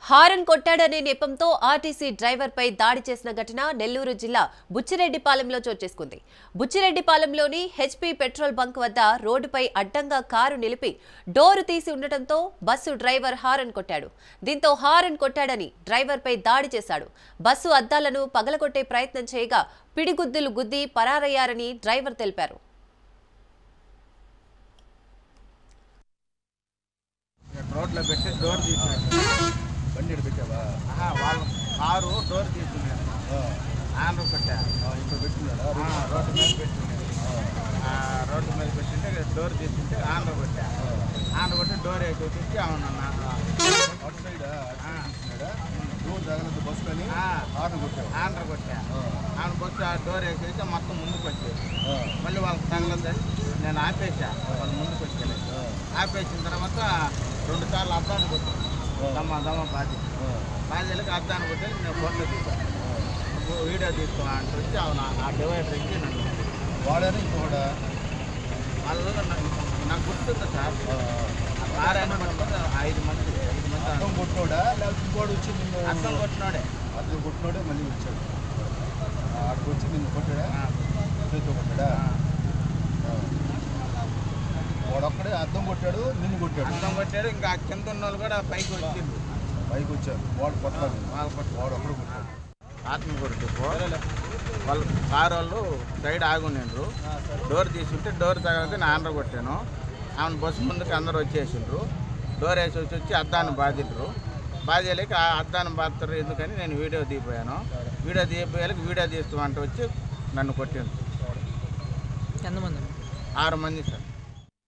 Horn కొట్టాడనే నెపంతో RTC డ్రైవర్పై దాడి చేసిన ఘటన నెల్లూరు జిల్లా బుచ్చిరెడ్డిపాలెంలో చోటు చేసుకుంది. బుచ్చిరెడ్డిపాలెంలోని హెచ్పీ పెట్రోల్ బంక్ వద్ద రోడ్డుపై అడ్డంగా కారు నిలిపి డోరు తీసి ఉండటంతో బస్సు డ్రైవర్ హారన్ కొట్టాడు. దీంతో హారన్ కొట్టాడని డ్రైవర్పై దాడి చేశాడు. బస్సు అద్దాలను పగలగొట్టే ప్రయత్నం చేయగా పిడిగుద్దులు గుద్ది పరారయ్యారని డ్రైవర్ తెలిపారు. రోడ్లో పెట్టి డోర్ తీసాడు. బండి పెట్టావా? వాళ్ళ కారు డోర్ తీసుకున్నాను. ఆంధ్ర పెట్టా. ఇప్పుడు పెట్టుకున్నాడా? రోడ్డు మీద పెట్టుకున్నాను. రోడ్డు మీద పెట్టింటే డోర్ తీసుకుంటే ఆంధ్ర పెట్టా. ఆంధ్ర కొట్టి డోర్ వేసి వచ్చి అవునన్నా అటు సైడ్ డోర్ తగలదు బస్సు కానీ ఆంధ్ర కొట్టావు. ఆంధ్ర కొట్టా. ఆంధ్ర బస్సు ఆ డోర్ వేసేసి మొత్తం ముందుకు వచ్చేది. మళ్ళీ వాళ్ళకి తగలదని నేను ఆపేసా. వాళ్ళు ముందుకు వచ్చేది. ఆపేసిన తర్వాత 2 సార్లు అద్దాన్ని కొట్టాను. దమ్మ బాధ్యతలకు అద్దాన్ని కొట్టి నేను ఫోటో తీసాను. వీడియో తీసుకో అంటే వచ్చి అవును ఆ డివైడర్ ఎక్కి నన్ను వాడాను. ఇంకొకటి వాళ్ళు నాకు గుర్తుంది సార్. ఆ కారు అయినా పట్టుకుంటే 5 మంది అర్థం కొట్టినోడా లేకపోతే ఇంకోటి వచ్చి నిన్ను అద్దం కొట్టినాడే. అర్థం కొట్టినోడే మళ్ళీ వచ్చాడు. అక్కడికి వచ్చి నిన్ను కొట్టాడా? చేతితో కొట్టాడా? వాడొక్కడే అర్థం కొట్టాడు, నిన్ను కొట్టాడు. అద్దం కొట్టాడు. ఇంకా కింద ఉన్న వాళ్ళు కూడా పైకి వచ్చిండు. పైకి వచ్చారు. వాడు కొట్టాడు. వాడు ఒక్కడు కొట్టాడు. ఆత్మకూరు వాళ్ళు కారు వాళ్ళు సైడ్ ఆగుండ్రు. డోర్ తీసుకుంటే డోర్ తగలితే నేను ఆంధ్ర కొట్టాను. ఆమె బస్సు ముందుకు అందరూ వచ్చేసిండ్రు. డోర్ వేసి వచ్చి అద్దాన్ని బాధిండ్రు. బాధ్యలేక ఆ అద్దాన్ని బాధతారు ఎందుకని నేను వీడియో దిగిపోయాను. వీడియో దిగిపోయేకి వీడియో తీస్తామంటే వచ్చి నన్ను కొట్టిండ్రు. 6 మంది సార్.